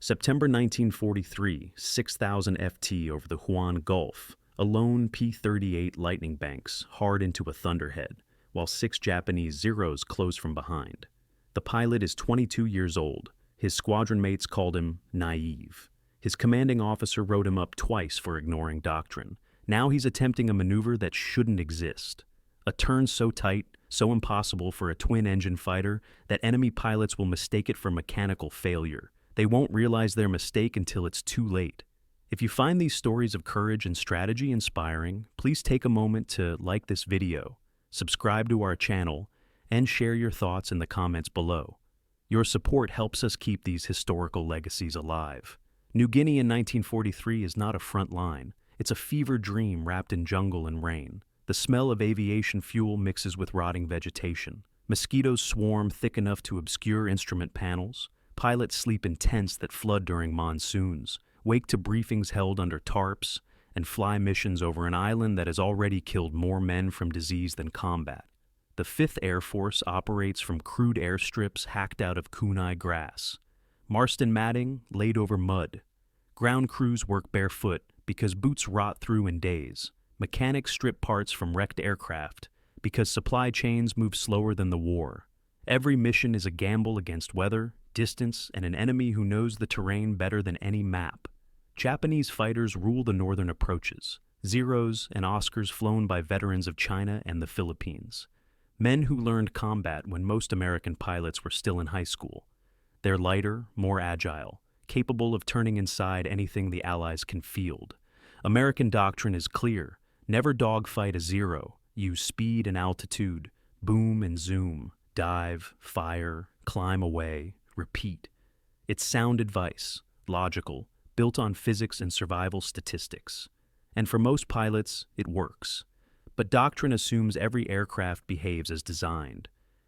September 1943, 6,000 FT over the Huan Gulf. A lone P-38 Lightning banks hard into a thunderhead, while 6 Japanese Zeros close from behind. The pilot is 22 years old. His squadron mates called him naive. His commanding officer wrote him up twice for ignoring doctrine. Now he's attempting a maneuver that shouldn't exist. A turn so tight, so impossible for a twin-engine fighter that enemy pilots will mistake it for mechanical failure. They won't realize their mistake until it's too late. If you find these stories of courage and strategy inspiring, please take a moment to like this video, subscribe to our channel, and share your thoughts in the comments below. Your support helps us keep these historical legacies alive. New Guinea in 1943 is not a front line. It's a fever dream wrapped in jungle and rain. The smell of aviation fuel mixes with rotting vegetation. Mosquitoes swarm thick enough to obscure instrument panels. Pilots sleep in tents that flood during monsoons, wake to briefings held under tarps, and fly missions over an island that has already killed more men from disease than combat. The 5th Air Force operates from crude airstrips hacked out of kunai grass. Marston matting laid over mud. Ground crews work barefoot because boots rot through in days. Mechanics strip parts from wrecked aircraft because supply chains move slower than the war. Every mission is a gamble against weather, distance, and an enemy who knows the terrain better than any map. Japanese fighters rule the northern approaches, Zeros and Oscars flown by veterans of China and the Philippines. Men who learned combat when most American pilots were still in high school. They're lighter, more agile, capable of turning inside anything the Allies can field. American doctrine is clear. Never dogfight a Zero. Use speed and altitude, boom and zoom, dive, fire, climb away, repeat. It's sound advice, logical, built on physics and survival statistics. And for most pilots, it works. But doctrine assumes every aircraft behaves as designed.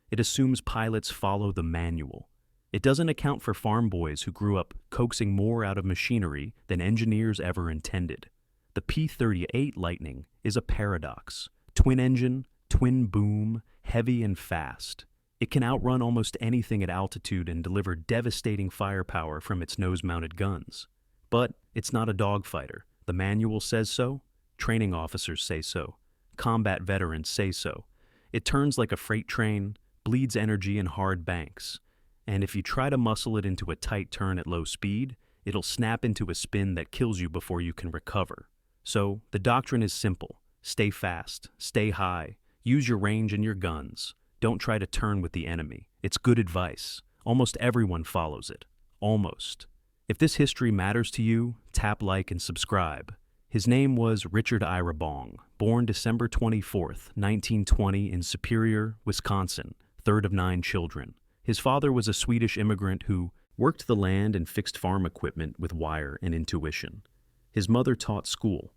It assumes pilots follow the manual. It doesn't account for farm boys who grew up coaxing more out of machinery than engineers ever intended. The P-38 Lightning is a paradox. Twin engine, twin boom, heavy and fast. It can outrun almost anything at altitude and deliver devastating firepower from its nose-mounted guns. But it's not a dogfighter. The manual says so. Training officers say so. Combat veterans say so. It turns like a freight train, bleeds energy in hard banks. And if you try to muscle it into a tight turn at low speed, it'll snap into a spin that kills you before you can recover. So, the doctrine is simple. Stay fast, stay high, use your range and your guns. Don't try to turn with the enemy. It's good advice. Almost everyone follows it. Almost. If this history matters to you, tap like and subscribe. His name was Richard Bong, born December 24, 1920 in Superior, Wisconsin, 3rd of 9 children. His father was a Swedish immigrant who worked the land and fixed farm equipment with wire and intuition. His mother taught school.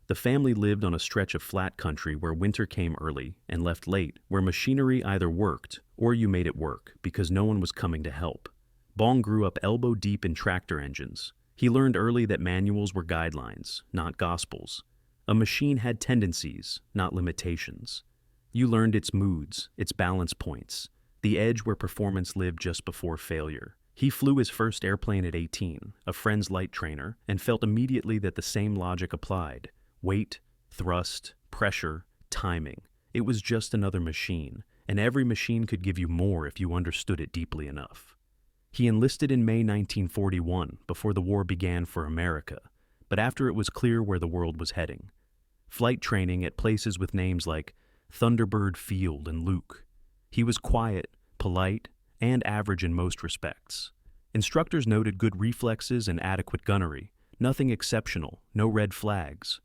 The family lived on a stretch of flat country where winter came early and left late, where machinery either worked or you made it work because no one was coming to help. Bong grew up elbow-deep in tractor engines. He learned early that manuals were guidelines, not gospels. A machine had tendencies, not limitations. You learned its moods, its balance points, the edge where performance lived just before failure. He flew his first airplane at 18, a friend's light trainer, and felt immediately that the same logic applied. Weight, thrust, pressure, timing. It was just another machine, and every machine could give you more if you understood it deeply enough. He enlisted in May 1941, before the war began for America, but after it was clear where the world was heading. Flight training at places with names like Thunderbird Field and Luke. He was quiet, polite, and average in most respects. Instructors noted good reflexes and adequate gunnery. Nothing exceptional, no red flags.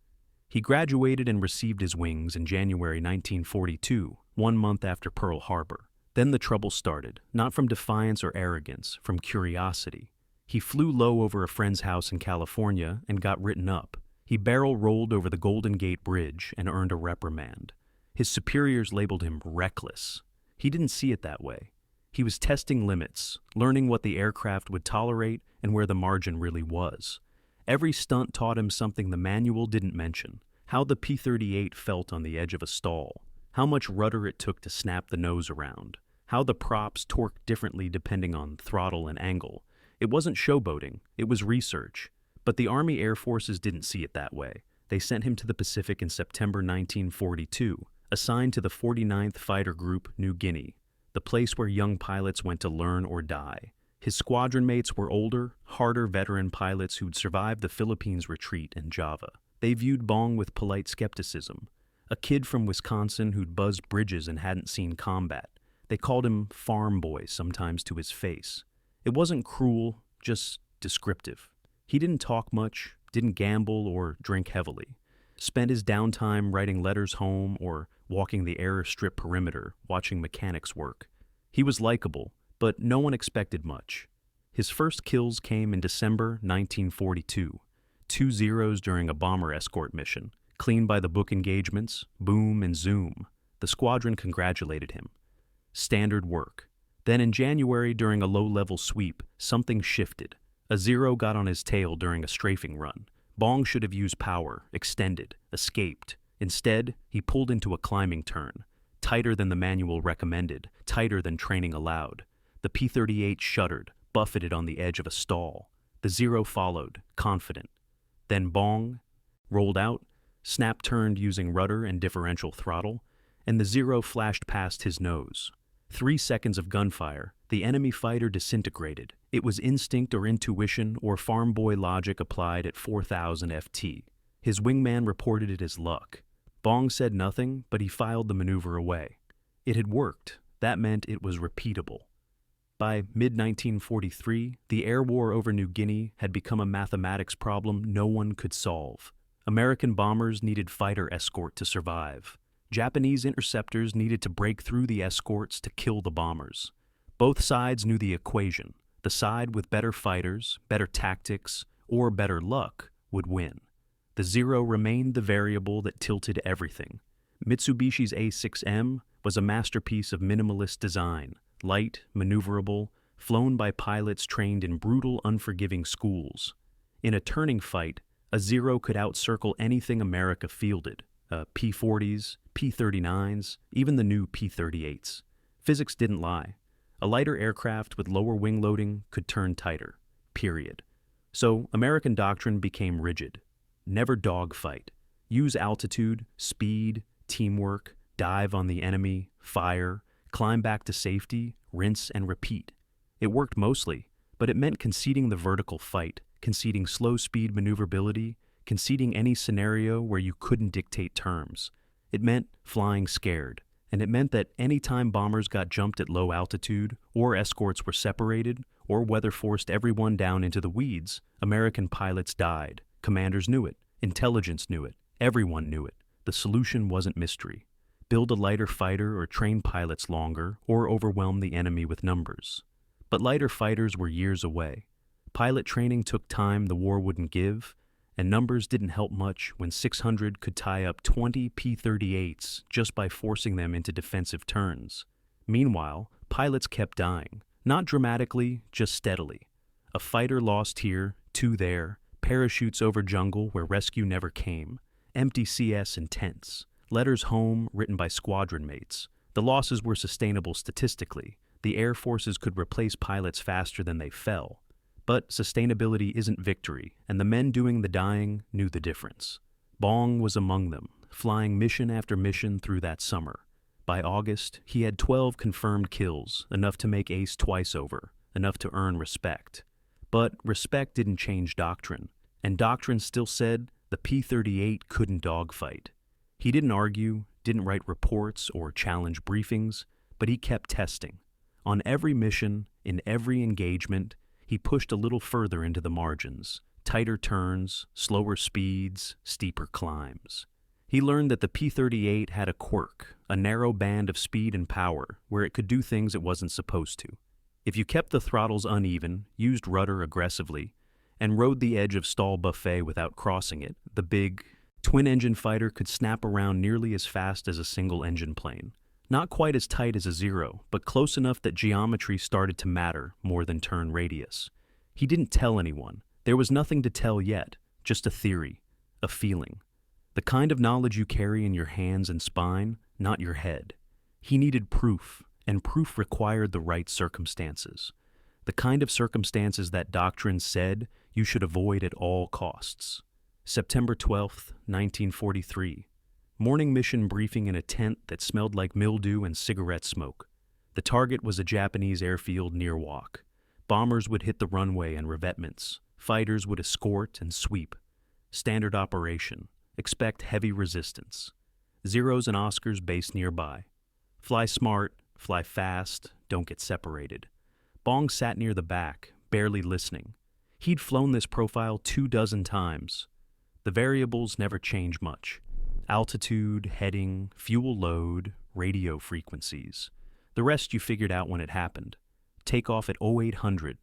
He graduated and received his wings in January 1942, 1 month after Pearl Harbor. Then the trouble started, not from defiance or arrogance, from curiosity. He flew low over a friend's house in California and got written up. He barrel rolled over the Golden Gate Bridge and earned a reprimand. His superiors labeled him reckless. He didn't see it that way. He was testing limits, learning what the aircraft would tolerate and where the margin really was. Every stunt taught him something the manual didn't mention: how the P-38 felt on the edge of a stall, how much rudder it took to snap the nose around, how the props torqued differently depending on throttle and angle. It wasn't showboating, it was research. But the Army Air Forces didn't see it that way. They sent him to the Pacific in September 1942, assigned to the 49th Fighter Group, New Guinea, the place where young pilots went to learn or die. His squadron mates were older, harder veteran pilots who'd survived the Philippines retreat and Java. They viewed Bong with polite skepticism. A kid from Wisconsin who'd buzzed bridges and hadn't seen combat. They called him farm boy sometimes to his face. It wasn't cruel, just descriptive. He didn't talk much, didn't gamble or drink heavily. Spent his downtime writing letters home or walking the airstrip perimeter, watching mechanics work. He was likable, but no one expected much. His first kills came in December 1942. 2 zeros during a bomber escort mission. Clean by the book engagements, boom and zoom. The squadron congratulated him. Standard work. Then in January, during a low-level sweep, something shifted. A zero got on his tail during a strafing run. Bong should have used power, extended, escaped. Instead, he pulled into a climbing turn. Tighter than the manual recommended, tighter than training allowed. The P-38 shuddered, buffeted on the edge of a stall. The zero followed, confident. Then Bong rolled out, snap-turned using rudder and differential throttle, and the zero flashed past his nose. 3 seconds of gunfire, the enemy fighter disintegrated. It was instinct or intuition or farm boy logic applied at 4,000 FT. His wingman reported it as luck. Bong said nothing, but he filed the maneuver away. It had worked. That meant it was repeatable. By mid-1943, the air war over New Guinea had become a mathematics problem no one could solve. American bombers needed fighter escort to survive. Japanese interceptors needed to break through the escorts to kill the bombers. Both sides knew the equation. The side with better fighters, better tactics, or better luck would win. The zero remained the variable that tilted everything. Mitsubishi's A6M was a masterpiece of minimalist design, light, maneuverable, flown by pilots trained in brutal, unforgiving schools. In a turning fight, a zero could outcircle anything America fielded, P-40s, P-39s, even the new P-38s. Physics didn't lie. A lighter aircraft with lower wing loading could turn tighter, period. So American doctrine became rigid. Never dogfight. Use altitude, speed, teamwork, dive on the enemy, fire, climb back to safety, rinse and repeat. It worked mostly, but it meant conceding the vertical fight, conceding slow-speed maneuverability, conceding any scenario where you couldn't dictate terms. It meant flying scared, and it meant that any time bombers got jumped at low altitude, or escorts were separated, or weather forced everyone down into the weeds, American pilots died. Commanders knew it. Intelligence knew it. Everyone knew it. The solution wasn't mystery. Build a lighter fighter or train pilots longer, or overwhelm the enemy with numbers. But lighter fighters were years away. Pilot training took time the war wouldn't give, and numbers didn't help much when 600 could tie up 20 P-38s just by forcing them into defensive turns. Meanwhile, pilots kept dying, not dramatically, just steadily. A fighter lost here, 2 there, parachutes over jungle where rescue never came, empty CS in tents, letters home written by squadron mates. The losses were sustainable statistically. The air forces could replace pilots faster than they fell. But sustainability isn't victory, and the men doing the dying knew the difference. Bong was among them, flying mission after mission through that summer. By August, he had 12 confirmed kills, enough to make ace twice over, enough to earn respect. But respect didn't change doctrine, and doctrine still said the P-38 couldn't dogfight. He didn't argue, didn't write reports or challenge briefings, but he kept testing. On every mission, in every engagement, he pushed a little further into the margins, tighter turns, slower speeds, steeper climbs. He learned that the P-38 had a quirk, a narrow band of speed and power, where it could do things it wasn't supposed to. If you kept the throttles uneven, used rudder aggressively, and rode the edge of stall buffet without crossing it, the big, twin-engine fighter could snap around nearly as fast as a single-engine plane. Not quite as tight as a zero, but close enough that geometry started to matter more than turn radius. He didn't tell anyone. There was nothing to tell yet, just a theory, a feeling. The kind of knowledge you carry in your hands and spine, not your head. He needed proof, and proof required the right circumstances. The The kind of circumstances that doctrine said you should avoid at all costs. September 12, 1943. Morning mission briefing in a tent that smelled like mildew and cigarette smoke. The target was a Japanese airfield near Wak. Bombers would hit the runway and revetments. Fighters would escort and sweep. Standard operation. Expect heavy resistance. Zeros and Oscars based nearby. Fly smart, fly fast, don't get separated. Bong sat near the back, barely listening. He'd flown this profile 24 times. The variables never change much. Altitude, heading, fuel load, radio frequencies. The rest you figured out when it happened. Takeoff at 0800.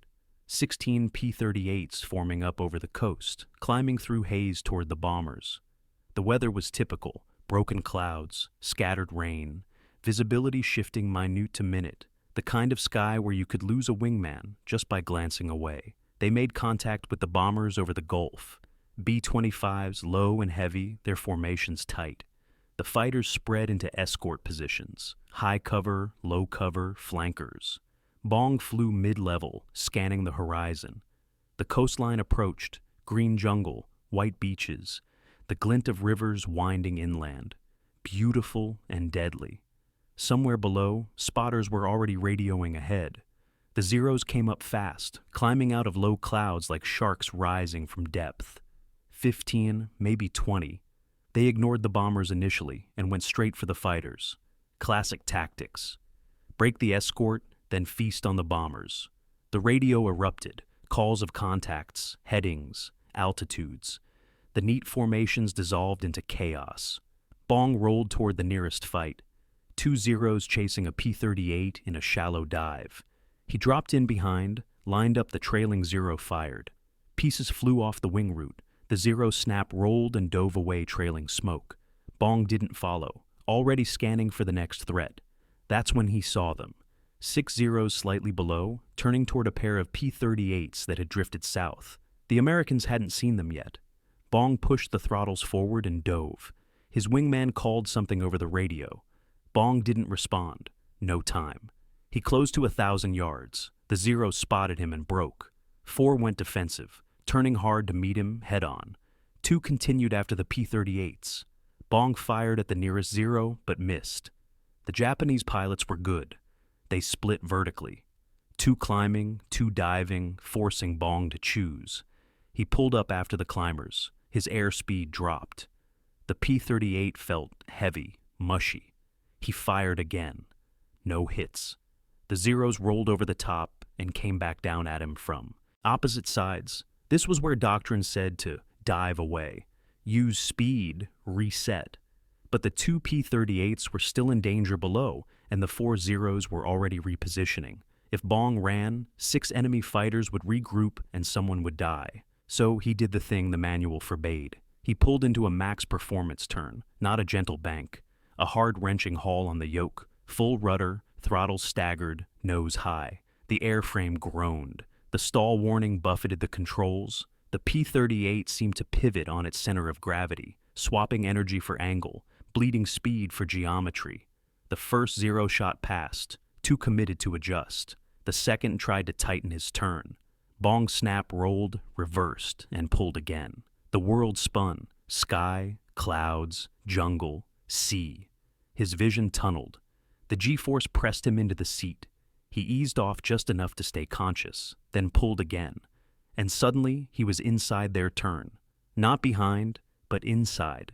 16 P-38s forming up over the coast, climbing through haze toward the bombers. The weather was typical. Broken clouds, scattered rain, visibility shifting minute to minute, the kind of sky where you could lose a wingman just by glancing away. They made contact with the bombers over the Gulf. B-25s low and heavy, their formations tight. The fighters spread into escort positions, high cover, low cover, flankers. Bong flew mid-level, scanning the horizon. The coastline approached, green jungle, white beaches, the glint of rivers winding inland, beautiful and deadly. Somewhere below, spotters were already radioing ahead. The Zeros came up fast, climbing out of low clouds like sharks rising from depth. 15, maybe 20. They ignored the bombers initially and went straight for the fighters. Classic tactics. Break the escort, then feast on the bombers. The radio erupted, calls of contacts, headings, altitudes. The neat formations dissolved into chaos. Bong rolled toward the nearest fight. 2 Zeros chasing a P-38 in a shallow dive. He dropped in behind, lined up the trailing Zero fired. Pieces flew off the wing root. The Zero snap rolled and dove away trailing smoke. Bong didn't follow, already scanning for the next threat. That's when he saw them. 6 Zeros slightly below, turning toward a pair of P-38s that had drifted south. The Americans hadn't seen them yet. Bong pushed the throttles forward and dove. His wingman called something over the radio. Bong didn't respond. No time. He closed to 1,000 yards. The Zeros spotted him and broke. 4 went defensive, turning hard to meet him head-on. 2 continued after the P-38s. Bong fired at the nearest Zero, but missed. The Japanese pilots were good. They split vertically. 2 climbing, 2 diving, forcing Bong to choose. He pulled up after the climbers. His airspeed dropped. The P-38 felt heavy, mushy. He fired again. No hits. The Zeros rolled over the top and came back down at him from opposite sides. This was where doctrine said to dive away. Use speed, reset. But the 2 P-38s were still in danger below, and the 4 Zeros were already repositioning. If Bong ran, 6 enemy fighters would regroup and someone would die. So he did the thing the manual forbade. He pulled into a max performance turn, not a gentle bank. A hard-wrenching haul on the yoke, full rudder, throttle staggered, nose high. The airframe groaned. The stall warning buffeted the controls. The P-38 seemed to pivot on its center of gravity, swapping energy for angle, bleeding speed for geometry. The first Zero shot past, too committed to adjust. The second tried to tighten his turn. Bong snap rolled, reversed, and pulled again. The world spun. Sky, clouds, jungle, sea. His vision tunneled. The G-force pressed him into the seat. He eased off just enough to stay conscious, then pulled again. And suddenly, he was inside their turn. Not behind, but inside.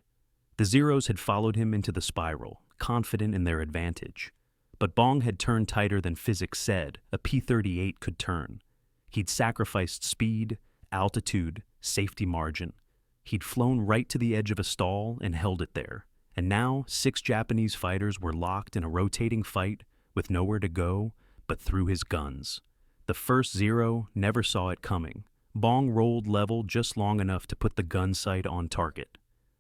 The Zeros had followed him into the spiral, confident in their advantage. But Bong had turned tighter than physics said a P-38 could turn. He'd sacrificed speed, altitude, safety margin. He'd flown right to the edge of a stall and held it there. And now 6 Japanese fighters were locked in a rotating fight with nowhere to go but through his guns. The first Zero never saw it coming. Bong rolled level just long enough to put the gun sight on target.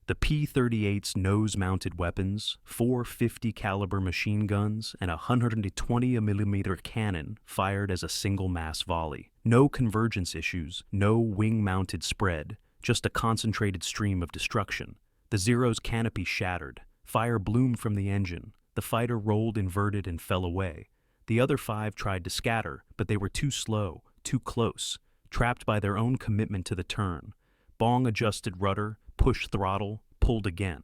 The P-38's nose-mounted weapons, 4 50 caliber machine guns, and a 120mm cannon fired as a single mass volley. No convergence issues, no wing-mounted spread, just a concentrated stream of destruction. The Zero's canopy shattered. Fire bloomed from the engine. The fighter rolled inverted and fell away. The other 5 tried to scatter, but they were too slow, too close, trapped by their own commitment to the turn. Bong adjusted rudder, pushed throttle, pulled again.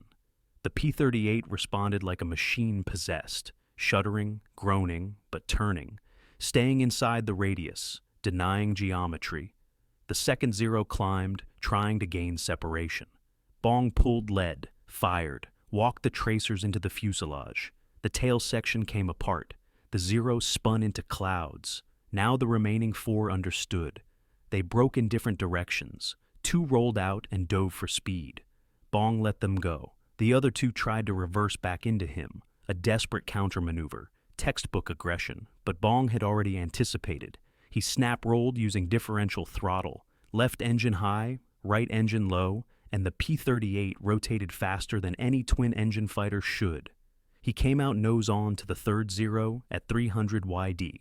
The P-38 responded like a machine possessed, shuddering, groaning, but turning, staying inside the radius, denying geometry. The second Zero climbed, trying to gain separation. Bong pulled lead, fired, walked the tracers into the fuselage. The tail section came apart. The Zero spun into clouds. Now the remaining 4 understood. They broke in different directions. 2 rolled out and dove for speed. Bong let them go. The other 2 tried to reverse back into him, a desperate countermaneuver, textbook aggression, but Bong had already anticipated. He snap-rolled using differential throttle, left engine high, right engine low, and the P-38 rotated faster than any twin-engine fighter should. He came out nose-on to the third Zero at 300 YD.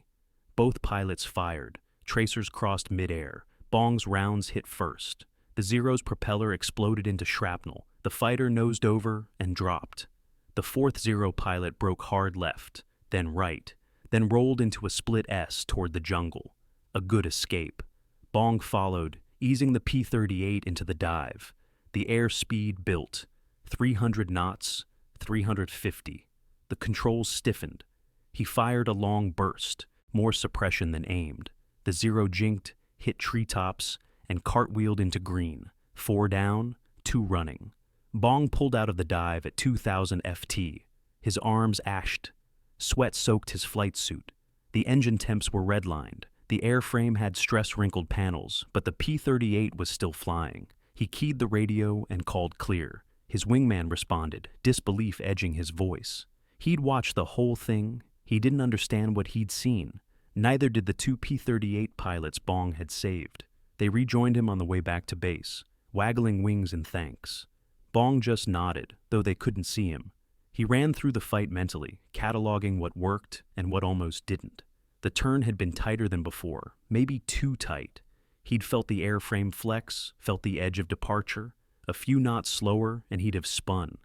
Both pilots fired. Tracers crossed mid-air. Bong's rounds hit first. The Zero's propeller exploded into shrapnel. The fighter nosed over and dropped. The fourth Zero pilot broke hard left, then right, then rolled into a split S toward the jungle. A good escape. Bong followed, easing the P-38 into the dive. The airspeed built. 300 knots, 350. The controls stiffened. He fired a long burst, more suppression than aimed. The Zero jinked, hit treetops, and cartwheeled into green. 4 down, 2 running. Bong pulled out of the dive at 2,000 FT. His arms ashed. Sweat soaked his flight suit. The engine temps were redlined. The airframe had stress-wrinkled panels, but the P-38 was still flying. He keyed the radio and called clear. His wingman responded, disbelief edging his voice. He'd watched the whole thing. He didn't understand what he'd seen. Neither did the 2 P-38 pilots Bong had saved. They rejoined him on the way back to base, waggling wings in thanks. Bong just nodded, though they couldn't see him. He ran through the fight mentally, cataloging what worked and what almost didn't. The turn had been tighter than before, maybe too tight. He'd felt the airframe flex, felt the edge of departure. A few knots slower and he'd have spun.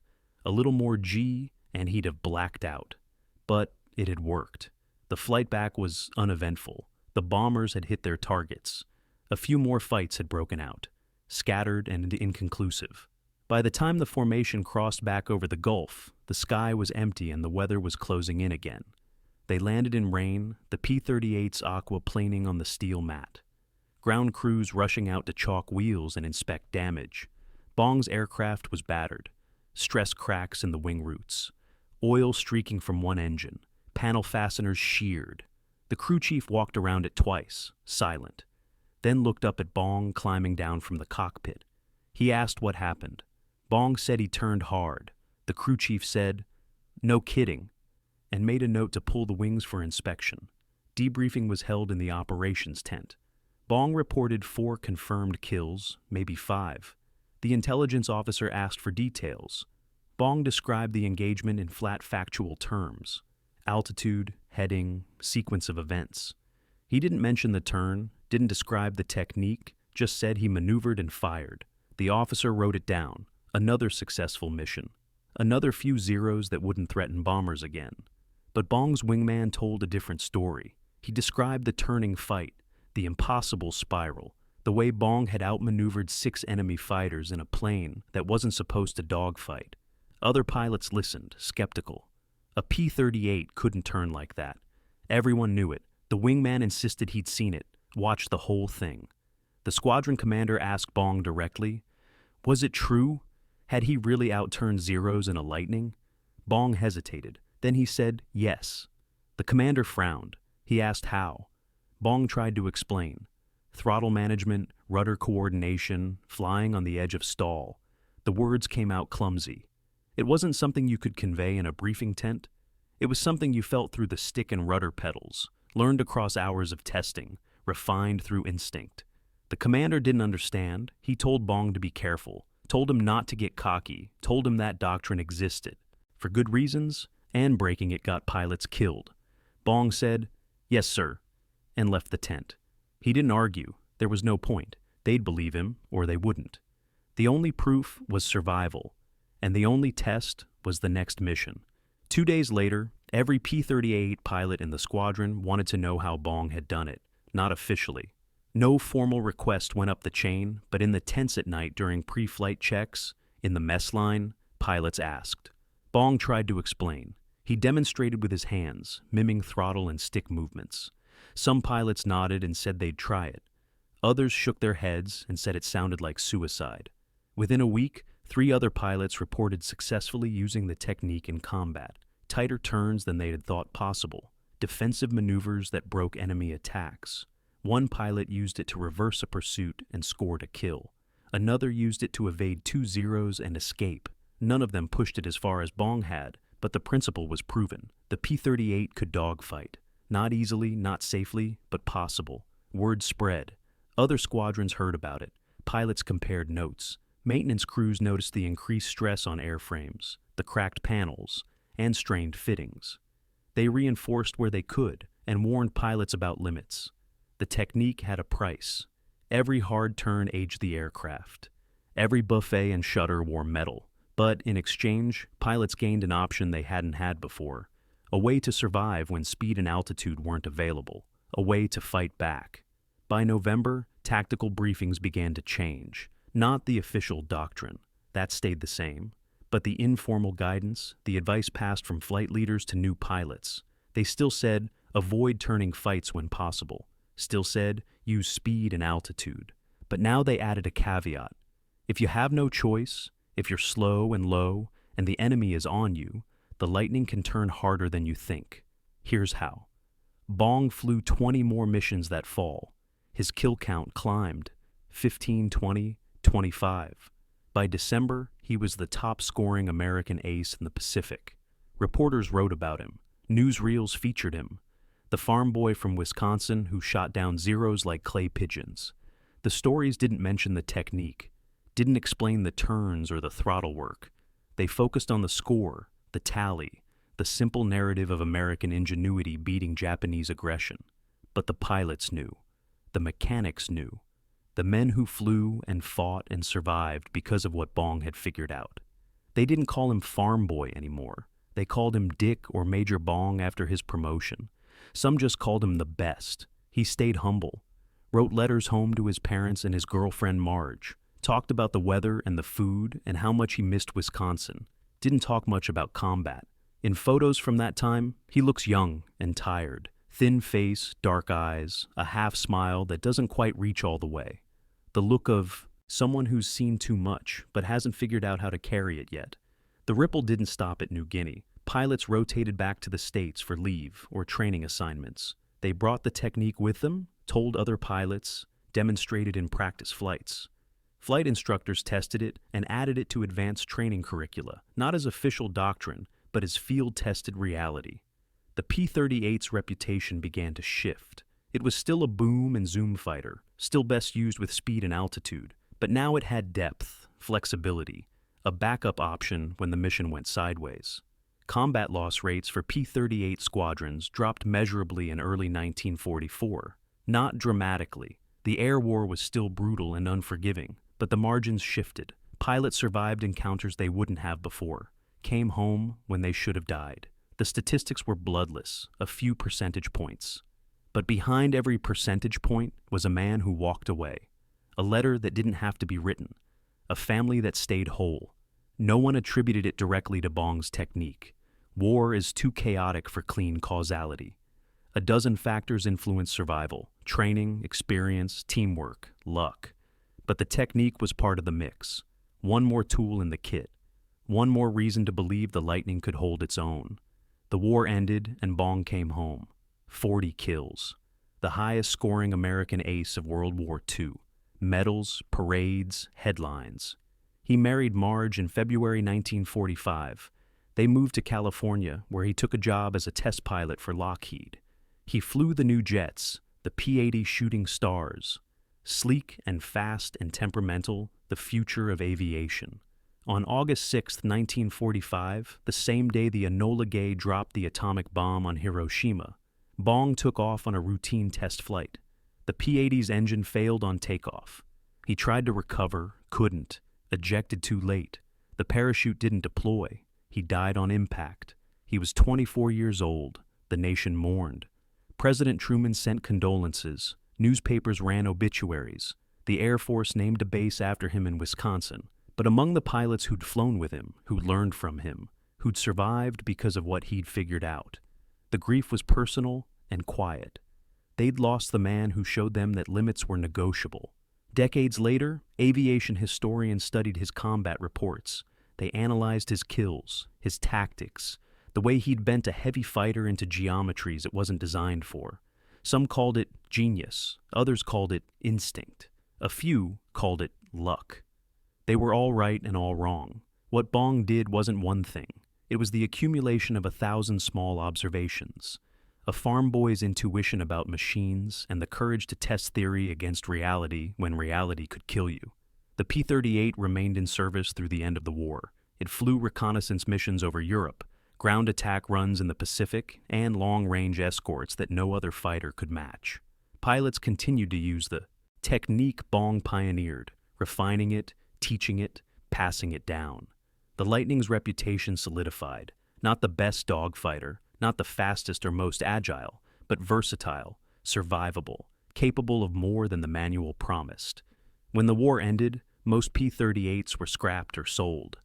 A little more G and he'd have blacked out. But it had worked. The flight back was uneventful. The bombers had hit their targets. A few more fights had broken out, scattered and inconclusive. By the time the formation crossed back over the Gulf, the sky was empty and the weather was closing in again. They landed in rain, the P-38's aquaplaning on the steel mat. Ground crews rushing out to chalk wheels and inspect damage. Bong's aircraft was battered. Stress cracks in the wing roots. Oil streaking from one engine. Panel fasteners sheared. The crew chief walked around it twice, silent. Then looked up at Bong climbing down from the cockpit. He asked what happened. Bong said he turned hard. The crew chief said, "No kidding," and made a note to pull the wings for inspection. Debriefing was held in the operations tent. Bong reported 4 confirmed kills, maybe 5. The intelligence officer asked for details. Bong described the engagement in flat factual terms. Altitude, heading, sequence of events. He didn't mention the turn, didn't describe the technique, just said he maneuvered and fired. The officer wrote it down. Another successful mission. Another few zeros that wouldn't threaten bombers again. But Bong's wingman told a different story. He described the turning fight, the impossible spiral, the way Bong had outmaneuvered 6 enemy fighters in a plane that wasn't supposed to dogfight. Other pilots listened, skeptical. A P-38 couldn't turn like that. Everyone knew it. The wingman insisted he'd seen it, watched the whole thing. The squadron commander asked Bong directly, "Was it true? Had he really outturned Zeros in a Lightning?" Bong hesitated. Then he said, "Yes." The commander frowned. He asked how. Bong tried to explain. Throttle management, rudder coordination, flying on the edge of stall. The words came out clumsy. It wasn't something you could convey in a briefing tent. It was something you felt through the stick and rudder pedals, learned across hours of testing, refined through instinct. The commander didn't understand. He told Bong to be careful, told him not to get cocky, told him that doctrine existed. For good reasons, and breaking it got pilots killed. Bong said, "Yes, sir," and left the tent. He didn't argue. There was no point. They'd believe him, or they wouldn't. The only proof was survival, and the only test was the next mission. 2 days later, Every P-38 pilot in the squadron wanted to know how Bong had done it, not officially. No formal request went up the chain, but in the tents at night during pre-flight checks, in the mess line, pilots asked. Bong tried to explain. He demonstrated with his hands, miming throttle and stick movements. Some pilots nodded and said they'd try it. Others shook their heads and said it sounded like suicide. Within a week, 3 other pilots reported successfully using the technique in combat. Tighter turns than they had thought possible, defensive maneuvers that broke enemy attacks. One pilot used it to reverse a pursuit and scored a kill. Another used it to evade 2 Zeros and escape. None of them pushed it as far as Bong had, but the principle was proven. The P-38 could dogfight. Not easily, not safely, but possible. Word spread. Other squadrons heard about it. Pilots compared notes. Maintenance crews noticed the increased stress on airframes, the cracked panels, and strained fittings. They reinforced where they could and warned pilots about limits. The technique had a price. Every hard turn aged the aircraft. Every buffet and shutter wore metal. But in exchange, pilots gained an option they hadn't had before. A way to survive when speed and altitude weren't available. A way to fight back. By November, tactical briefings began to change. Not the official doctrine. That stayed the same. But the informal guidance, the advice passed from flight leaders to new pilots. They still said, avoid turning fights when possible. Still said, use speed and altitude. But now they added a caveat. If you have no choice, if you're slow and low, and the enemy is on you, the lightning can turn harder than you think. Here's how. Bong flew 20 more missions that fall. His kill count climbed. 15, 20, 25. By December, he was the top-scoring American ace in the Pacific. Reporters wrote about him. Newsreels featured him. The farm boy from Wisconsin who shot down Zeros like clay pigeons. The stories didn't mention the technique, didn't explain the turns or the throttle work. They focused on the score, the tally, the simple narrative of American ingenuity beating Japanese aggression. But the pilots knew. The mechanics knew. The men who flew and fought and survived because of what Bong had figured out. They didn't call him Farm Boy anymore. They called him Dick or Major Bong after his promotion. Some just called him the best. He stayed humble, wrote letters home to his parents and his girlfriend Marge, talked about the weather and the food and how much he missed Wisconsin, didn't talk much about combat. In photos from that time, he looks young and tired. Thin face, dark eyes, a half smile that doesn't quite reach all the way. The look of someone who's seen too much but hasn't figured out how to carry it yet. The ripple didn't stop at New Guinea. Pilots rotated back to the States for leave or training assignments. They brought the technique with them, told other pilots, demonstrated in practice flights. Flight instructors tested it and added it to advanced training curricula, not as official doctrine, but as field-tested reality. The P-38's reputation began to shift. It was still a boom and zoom fighter, still best used with speed and altitude, but now it had depth, flexibility, a backup option when the mission went sideways. Combat loss rates for P-38 squadrons dropped measurably in early 1944. Not dramatically. The air war was still brutal and unforgiving, but the margins shifted. Pilots survived encounters they wouldn't have before, came home when they should have died. The statistics were bloodless, a few percentage points. But behind every percentage point was a man who walked away. A letter that didn't have to be written. A family that stayed whole. No one attributed it directly to Bong's technique. War is too chaotic for clean causality. A dozen factors influence survival: training, experience, teamwork, luck. But the technique was part of the mix. One more tool in the kit. One more reason to believe the lightning could hold its own. The war ended and Bong came home. 40 kills. The highest scoring American ace of World War II. Medals, parades, headlines. He married Marge in February 1945. They moved to California, where he took a job as a test pilot for Lockheed. He flew the new jets, the P-80 Shooting Stars. Sleek and fast and temperamental, the future of aviation. On August 6, 1945, the same day the Enola Gay dropped the atomic bomb on Hiroshima, Bong took off on a routine test flight. The P-80's engine failed on takeoff. He tried to recover, couldn't, ejected too late. The parachute didn't deploy. He died on impact. He was 24 years old. The nation mourned. President Truman sent condolences. Newspapers ran obituaries. The Air Force named a base after him in Wisconsin. But among the pilots who'd flown with him, who'd learned from him, who'd survived because of what he'd figured out, the grief was personal and quiet. They'd lost the man who showed them that limits were negotiable. Decades later, aviation historians studied his combat reports. They analyzed his kills, his tactics, the way he'd bent a heavy fighter into geometries it wasn't designed for. Some called it genius, others called it instinct. A few called it luck. They were all right and all wrong. What Bong did wasn't one thing. It was the accumulation of 1,000 small observations. A farm boy's intuition about machines and the courage to test theory against reality when reality could kill you. The P-38 remained in service through the end of the war. It flew reconnaissance missions over Europe, ground attack runs in the Pacific, and long-range escorts that no other fighter could match. Pilots continued to use the technique Bong pioneered, refining it, teaching it, passing it down. The Lightning's reputation solidified, not the best dogfighter, not the fastest or most agile, but versatile, survivable, capable of more than the manual promised. When the war ended, most P-38s were scrapped or sold.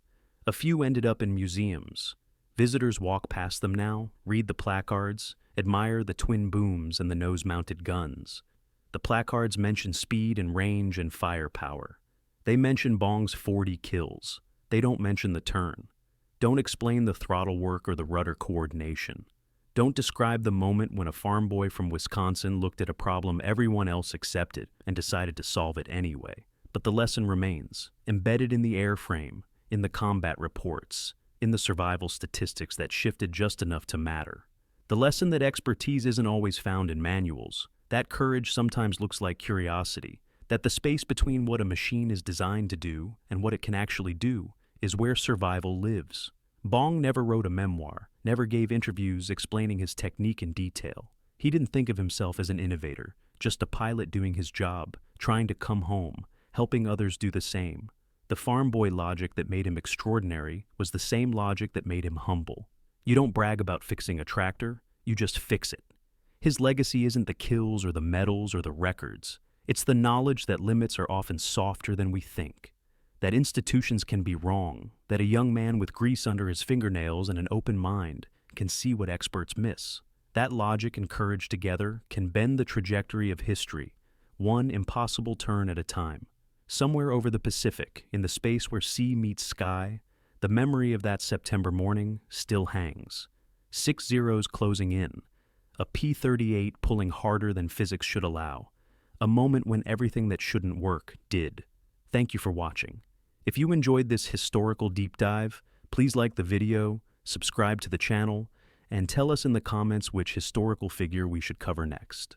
A few ended up in museums. Visitors walk past them now, read the placards, admire the twin booms and the nose-mounted guns. The placards mention speed and range and firepower. They mention Bong's 40 kills. They don't mention the turn. Don't explain the throttle work or the rudder coordination. Don't describe the moment when a farm boy from Wisconsin looked at a problem everyone else accepted and decided to solve it anyway. But the lesson remains, embedded in the airframe, in the combat reports, in the survival statistics that shifted just enough to matter. The lesson that expertise isn't always found in manuals, that courage sometimes looks like curiosity, that the space between what a machine is designed to do and what it can actually do is where survival lives. Bong never wrote a memoir, never gave interviews explaining his technique in detail. He didn't think of himself as an innovator, just a pilot doing his job, trying to come home, helping others do the same. The farm boy logic that made him extraordinary was the same logic that made him humble. You don't brag about fixing a tractor, you just fix it. His legacy isn't the kills or the medals or the records. It's the knowledge that limits are often softer than we think, that institutions can be wrong, that a young man with grease under his fingernails and an open mind can see what experts miss. That logic and courage together can bend the trajectory of history, one impossible turn at a time. Somewhere over the Pacific, in the space where sea meets sky, the memory of that September morning still hangs. 6 zeros closing in, a P-38 pulling harder than physics should allow, a moment when everything that shouldn't work did. Thank you for watching. If you enjoyed this historical deep dive, please like the video, subscribe to the channel, and tell us in the comments which historical figure we should cover next.